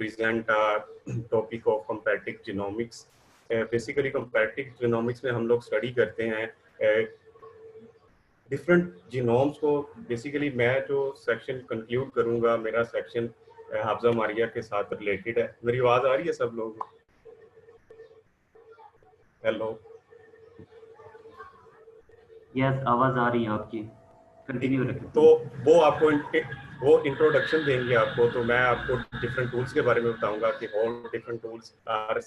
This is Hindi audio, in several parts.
present a topic of comparative genomics. Basically comparative genomics में हम लोग स्टडी करते हैं डिफरेंट जीनोम्स को। बेसिकली मैं जो सेक्शन कंक्लूड करूंगा, मेरा सेक्शन हाफजा मारिया के साथ रिलेटेड है। मेरी आवाज आ रही है सब लोग? हेलो, यस, आवाज आ रही है आपकी, कंटिन्यू रखें। तो वो इंट्रोडक्शन देंगे आपको, तो मैं आपको डिफरेंट टूल्स के बारे में बताऊंगा कि all different tools are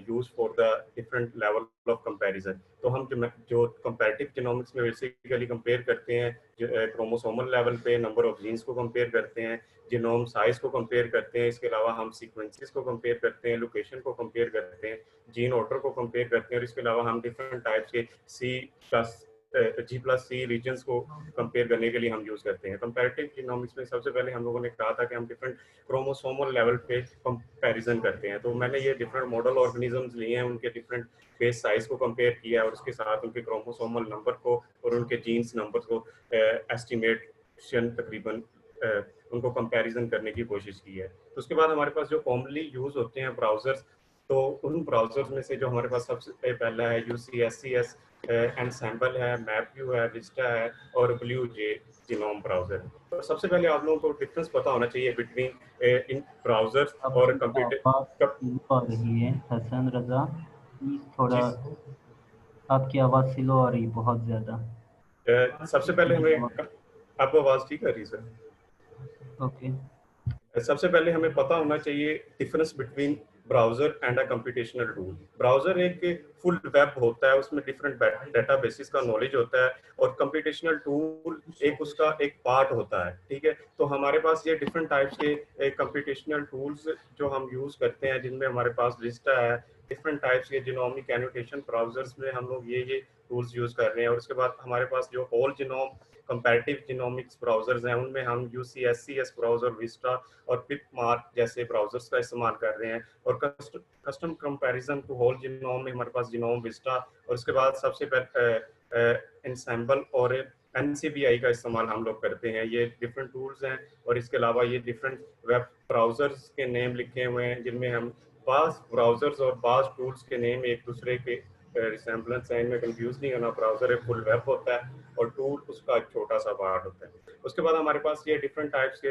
used for the different level of comparison. तो हम जो कंपैरेटिव जीनोमिक्स में बेसिकली कंपेयर करते हैं, क्रोमोसोमल लेवल पे नंबर ऑफ जीन्स को कंपेयर करते हैं, जीनोम साइज को कंपेयर करते हैं, इसके अलावा हम सीक्वेंसेस को कंपेयर करते हैं, लोकेशन को कंपेयर करते हैं, जीन ऑर्डर को कंपेयर करते हैं, और इसके अलावा हम डिफरेंट टाइप्स के G+C रीजन्स को कंपेयर करने के लिए हम यूज करते हैं। कंपैरेटिव जीनोमिक्स में सबसे पहले हम लोगों ने कहा था कि हम डिफरेंट क्रोमोसोमल लेवल पे कंपैरिजन करते हैं। तो मैंने ये डिफरेंट मॉडल ऑर्गेनिजम्स लिए हैं, उनके डिफरेंट फेस साइज को कंपेयर किया और उसके साथ उनके क्रोमोसोमल नंबर को और उनके जीन्स नंबर को एस्टिमेशन तकरीबन उनको कंपैरिजन करने की कोशिश की है। तो उसके बाद हमारे पास जो कॉमनली यूज होते हैं ब्राउजर्स, तो उन ब्राउजर्स में से जो हमारे पास सबसे पहला है UCSCS एनसेम्बल है, मैपव्यू है, विस्टा है और BlueJ जीनोम ब्राउजर। तो सबसे पहले आप लोगों को डिफरेंस पता होना चाहिए बिटवीन इन ब्राउजर्स और कंप्यूटर। आ रही है हसन रजा, थोड़ा आपकी आवाज स्लो आ रही है बहुत ज्यादा। सबसे पहले हमें, आपको आवाज ठीक आ रही है सर? ओके, सबसे पहले हमें पता होना चाहिए difference between browser and a computational tool. Browser एक फुल वेब होता है, उसमें डिफरेंट डेटाबेसेस का नॉलेज होता है, और कंप्यूटेशनल टूल एक उसका एक पार्ट होता है। ठीक है, तो हमारे पास ये डिफरेंट टाइप्स के कंप्यूटेशनल टूल्स जो हम यूज करते हैं, जिनमें हमारे पास विस्टा है, डिफरेंट टाइप्स के जीनोमिक एनोटेशन ब्राउजर्स में हम लोग ये टूल्स यूज कर रहे हैं। और उसके बाद हमारे पास जो whole genome comparative genomics browsers हैं, उनमें हम UCSCS ब्राउजर, विस्टा और पिपमार्क जैसे ब्राउजर्स का इस्तेमाल कर रहे हैं। और custom comparison to whole genome में हमारे पास जीनोम विस्टा और उसके बाद सबसे पहले एनसेम्बल और NCBI का इस्तेमाल हम लोग करते हैं। ये डिफरेंट टूल्स हैं, और इसके अलावा ये डिफरेंट वेब ब्राउजर्स के नेम लिखे हुए हैं, जिनमें हम बाज़ ब्राउजर्स और बाज़ टूल्स के नेम एक दूसरे के रिसेम्बलेंस है, इनमें कंफ्यूज नहीं होना। ब्राउजर एक फुल वेब होता है और टूल उसका एक छोटा सा पार्ट होता है। उसके बाद हमारे पास ये डिफरेंट टाइप्स के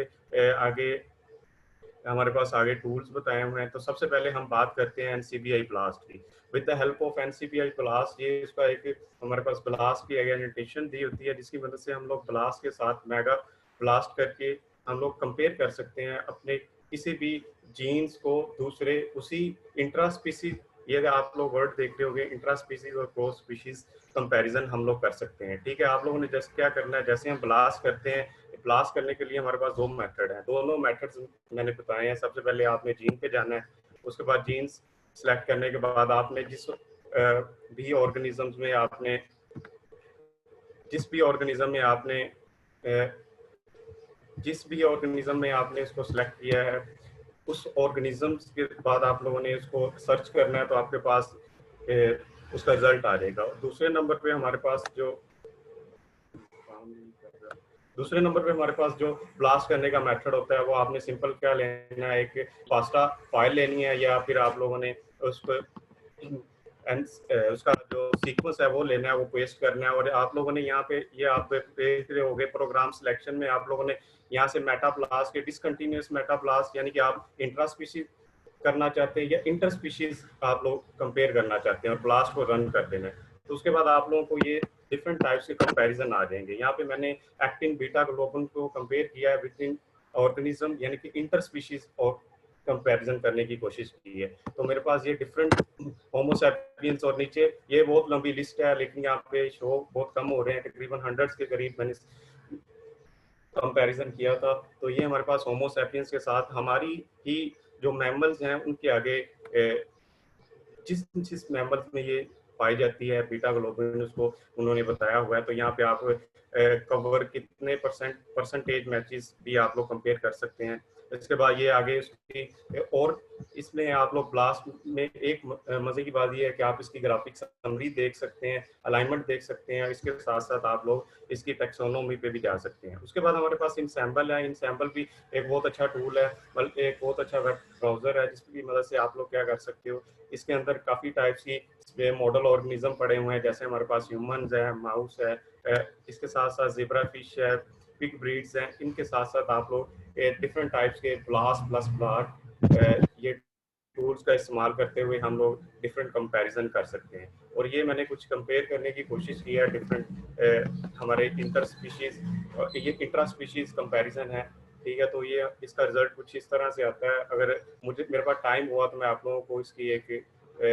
हमारे पास आगे टूल्स बताए हुए हैं। तो सबसे पहले हम बात करते हैं NCBI ब्लास्ट की। With the help of NCBI blast, ये इसका एक हमारे पास ब्लास्ट की एनोटेशन दी होती है, जिसकी मदद से हम लोग ब्लास्ट के साथ मेगा ब्लास्ट करके हम लोग कंपेयर कर सकते हैं अपने किसी भी जीन्स को दूसरे उसी इंट्रा स्पीसीज, ये आप लोग वर्ड देख रहे होंगे, इंट्रा स्पीसीज और क्रॉस स्पीसीज कंपैरिजन हम लोग कर सकते हैं। ठीक है, आप लोगों ने जस्ट क्या करना है, जैसे हम ब्लास्ट करते हैं, ब्लास्ट करने के लिए हमारे पास दो मेथड हैं। दोनों मेथड्स मैंने बताए हैं। सबसे पहले आपने जीन पे जाना है, उसके बाद जीन्स सेलेक्ट करने के बाद आपने जिस भी ऑर्गेनिज्म में आपने इसको सेलेक्ट किया है, उस ऑर्गेनिज्म के बाद आप लोगों ने इसको सर्च करना है, तो आपके पास उसका रिजल्ट आ जाएगा। दूसरे नंबर पे हमारे पास जो ब्लास्ट करने का मेथड होता है, वो आपने सिंपल क्या लेना है, एक पास्ता फाइल लेनी है, या फिर आप लोगों ने उसको उसका जो सीक्वेंस है वो लेना है, वो पेस्ट करना है। और आप लोगों ने यहाँ पे ये आप देख रहे होंगे प्रोग्राम सिलेक्शन में, आप लोगों ने यहाँ से मेटा ब्लास्ट के डिसकंटिन्यूअस मेटा ब्लास्ट, यानी कि आप इंट्रा स्पीशीज करना चाहते हैं या इंटर स्पीशीज आप लोग कंपेयर करना चाहते हैं और ब्लास्ट को रन कर देना है। तो उसके बाद आप लोगों को ये डिफरेंट टाइप्स के कंपैरिजन आ जाएंगे। यहाँ पे मैंने एक्टिन बीटा ग्लोबुलिन को कंपेयर किया है विद इन ऑर्गेनिज्म, यानी कि इंटर स्पीशीज और कंपैरिजन करने की कोशिश की है। तो मेरे पास ये डिफरेंट होमो सैपियंस, और नीचे ये बहुत लंबी लिस्ट है, लेकिन यहाँ पे शो बहुत कम हो रहे हैं, तकरीबन 100 के करीब मैंने कंपैरिजन किया था। तो ये हमारे पास होमो सैपियंस के साथ हमारी ही जो मैमल्स हैं उनके आगे जिस मैमल्स में ये पाई जाती है बीटा ग्लोबुलिन, उसको उन्होंने बताया हुआ है। तो यहाँ पे आप कवर कितने परसेंटेज मैचेस भी आप लोग कंपेयर कर सकते हैं। इसके बाद ये आगे इसकी और इसमें आप लोग ब्लास्ट में एक मजे की बात ये है कि आप इसकी ग्राफिक समरी देख सकते हैं, अलाइनमेंट देख सकते हैं, इसके साथ साथ आप लोग इसकी टेक्सोनोमी पे भी जा सकते हैं। उसके बाद हमारे पास इंसैम्बल है। इंसैम्बल भी एक बहुत अच्छा टूल है, बल्कि एक बहुत अच्छा वेब ब्राउजर है जिसकी मदद से आप लोग क्या कर सकते हो, इसके अंदर काफ़ी टाइप्स की मॉडल ऑर्गेनिज्म पड़े हुए हैं, जैसे हमारे पास ह्यूमंस है, माउस है, इसके साथ साथ ज़ेब्रा फिश है, पिग ब्रीड्स हैं। इनके साथ साथ आप लोग डिफरेंट टाइप्स के ब्लास्ट प्लस ब्लाट ये टूल्स का इस्तेमाल करते हुए हम लोग डिफरेंट कंपैरिजन कर सकते हैं। और ये मैंने कुछ कंपेयर करने की कोशिश की है डिफरेंट हमारे इंटर स्पीशीज, ये इंट्रा स्पीशीज कंपैरिजन है, ठीक है। तो ये इसका रिजल्ट कुछ इस तरह से आता है। अगर मेरे पास टाइम हुआ तो मैं आप लोगों को इसकी एक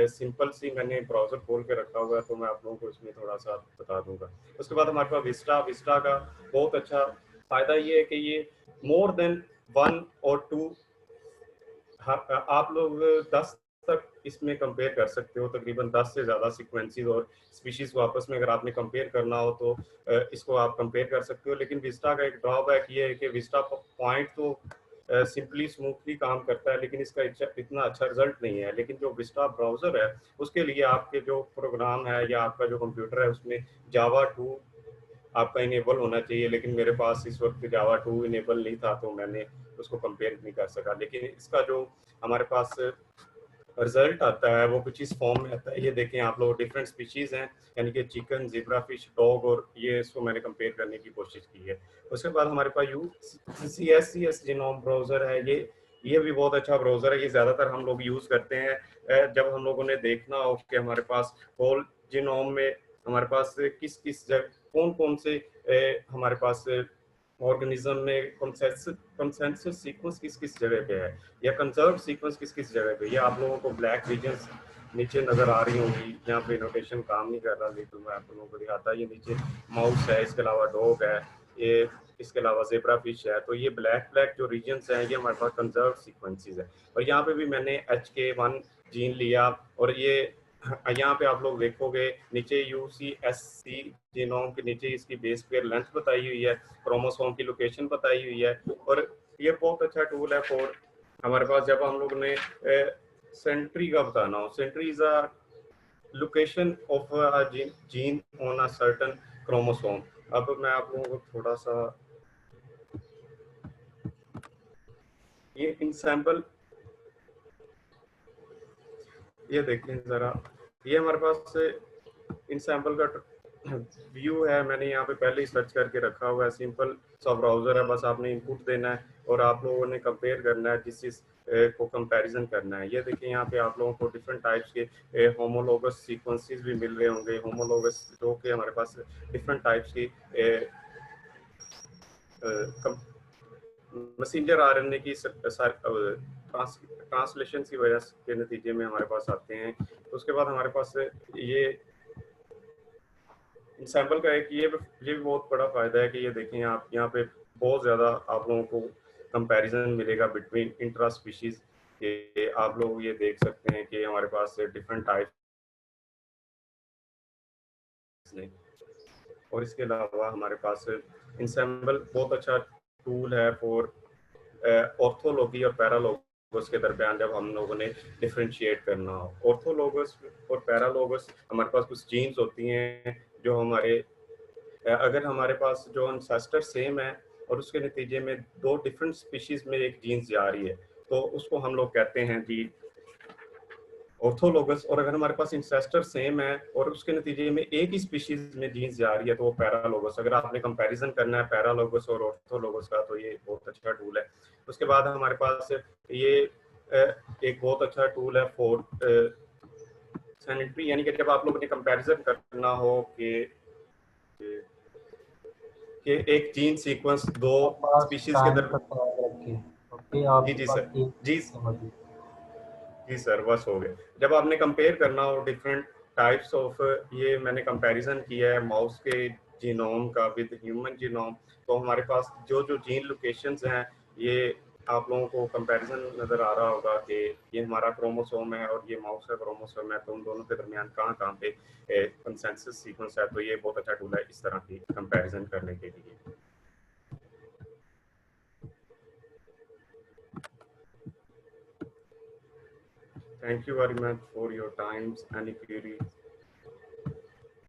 सिंपल सी मैंने ब्राउजर खोल के रखा हुआ है, तो मैं आप लोगों को इसमें थोड़ा सा बता दूंगा। उसके बाद हमारे पास विस्टा का बहुत अच्छा फायदा ये है कि ये मोर देन 1 और 2 आप लोग 10 तक इसमें कंपेयर कर सकते हो। तकरीबन 10 से ज़्यादा सीक्वेंसेस और स्पीशीज को आपस में अगर आपने कंपेयर करना हो तो इसको आप कंपेयर कर सकते हो। लेकिन विस्टा का एक ड्रॉबैक ये है कि विस्टा पॉइंट तो सिंपली स्मूथली काम करता है, लेकिन इसका इतना अच्छा रिजल्ट नहीं है। लेकिन जो विस्टा ब्राउज़र है उसके लिए आपके जो प्रोग्राम है या आपका जो कंप्यूटर है उसमें जावा 2 आपका इनेबल होना चाहिए। लेकिन मेरे पास इस वक्त जावा 2 इनेबल नहीं था, तो मैंने उसको कंपेयर नहीं कर सका। लेकिन इसका जो हमारे पास रिजल्ट आता है वो कुछ इस फॉर्म में आता है। ये देखें आप लोग, डिफरेंट स्पीशीज हैं, यानी कि चिकन, ज़ेब्रा फिश, डॉग, और ये इसको मैंने कंपेयर करने की कोशिश की है। उसके बाद हमारे पास CSCS जीनोम ब्राउज़र है। ये भी बहुत अच्छा ब्राउज़र है। ये ज़्यादातर हम लोग यूज़ करते हैं जब हम लोगों ने देखना हो कि हमारे पास होल जीनोम में हमारे पास किस किस जगह कौन कौन से हमारे पास ऑर्गेनिज्म में कंसेंसस सीक्वेंस किस किस जगह पे है, या कंजर्व सीक्वेंस किस किस जगह पे। ये आप लोगों को ब्लैक रीजन्स नीचे नजर आ रही होंगी, यहाँ पे नोटेशन काम नहीं कर रहा, लेकिन मैं आप लोगों को दिखाता। ये नीचे माउस है, इसके अलावा डॉग है, ये इसके अलावा ज़ेब्रा फिश है। तो ये ब्लैक ब्लैक जो रीजन्स हैं ये हमारे पास कंजर्व सीक्वेंसेस है। और यहाँ पे भी मैंने HK1 जीन लिया, और ये यहाँ पे आप लोग देखोगे नीचे UCSC जीनोम के नीचे इसकी बेस पेयर लेंथ बताई हुई है, क्रोमोसोम की लोकेशन बताई हुई है। और ये बहुत अच्छा टूल है फॉर हमारे पास जब हम लोग ने सेंट्री का बताना हो। Synteny is a location of a gene on a certain chromosome. अब मैं आप लोगों को थोड़ा सा ये इन सैंपल ये देखें ज़रा, ये हमारे पास इन सैंपल का व्यू है। मैंने यहाँ पे पहले ही सर्च करके रखा हुआ है। सिंपल सा ब्राउज़र है, बस आपने इनपुट देना है और आप लोगों ने कंपेयर करना है, जिस चीज़ को कंपैरिजन करना है। ये देखिए यहाँ पे आप लोगों को डिफरेंट टाइप्स के होमोलोगस सीक्वेंसेस भी मिल रहे होंगे। होमोलोगस जो कि हमारे पास डिफरेंट टाइप्स की मैसेंजर RNA की ट्रांसलेशन की वजह के नतीजे में हमारे पास आते हैं। तो उसके बाद हमारे पास ये सैंपल का एक ये भी बहुत बड़ा फायदा है कि ये देखें आप यहाँ पे बहुत ज़्यादा आप लोगों को कंपैरिजन मिलेगा बिटवीन इंट्रा स्पीशीज के। आप लोग ये देख सकते हैं कि हमारे पास डिफरेंट टाइप्स ने। और इसके अलावा हमारे पास इंसेम्बल बहुत अच्छा टूल है फॉर ऑर्थोलॉगी और पैरालोगस के दरमियान जब हम लोगों ने डिफ्रेंशिएट करना हो। ऑर्थोलॉगस और पैरालोगस हमारे पास कुछ जीन्स होती हैं जो हमारे अगर हमारे पास जो एंसेस्टर सेम है और उसके नतीजे में 2 डिफरेंट स्पीशीज में एक जीन्स जा रही है, तो उसको हम लोग कहते हैं जी ऑर्थोलोगस। और अगर हमारे पास इंसेस्टर सेम है और उसके नतीजे में एक ही स्पीशीज में जीन्स जा रही है तो वो पैरालोगस। अगर आपने कंपैरिजन करना है पैरालोगस और ऑर्थोलोगस का, तो ये बहुत अच्छा टूल है। उसके बाद हमारे पास ये एक बहुत अच्छा टूल है फॉर सैनिटरी, यानी कि जब आप लोगों ने कंपैरिजन करना हो कि एक जीन सीक्वेंस 2 पास स्पीशीज के टाइम दर। का ख्याल रखें। ओके, जी आपके जी पास सर। 1 मिनट जी समझिए। जी सर, बस हो गए। जब आपने कंपेयर करना हो डिफरेंट टाइप्स ऑफ, ये मैंने कंपैरिजन किया है माउस के जीनोम का विद ह्यूमन जीनोम। तो हमारे पास जो जो जीन लोकेशंस हैं ये आप लोगों को कंपैरिजन नज़र आ रहा होगा कि ये हमारा क्रोमोसोम है और ये माउस का क्रोमोसोम है, तो उन दोनों के दरमियान कहाँ कहाँ पे कंसेंसस सीक्वेंस है। तो ये बहुत अच्छा टूल है इस तरह की कंपैरिजन करने के लिए। Thank you very much for your times. Any query?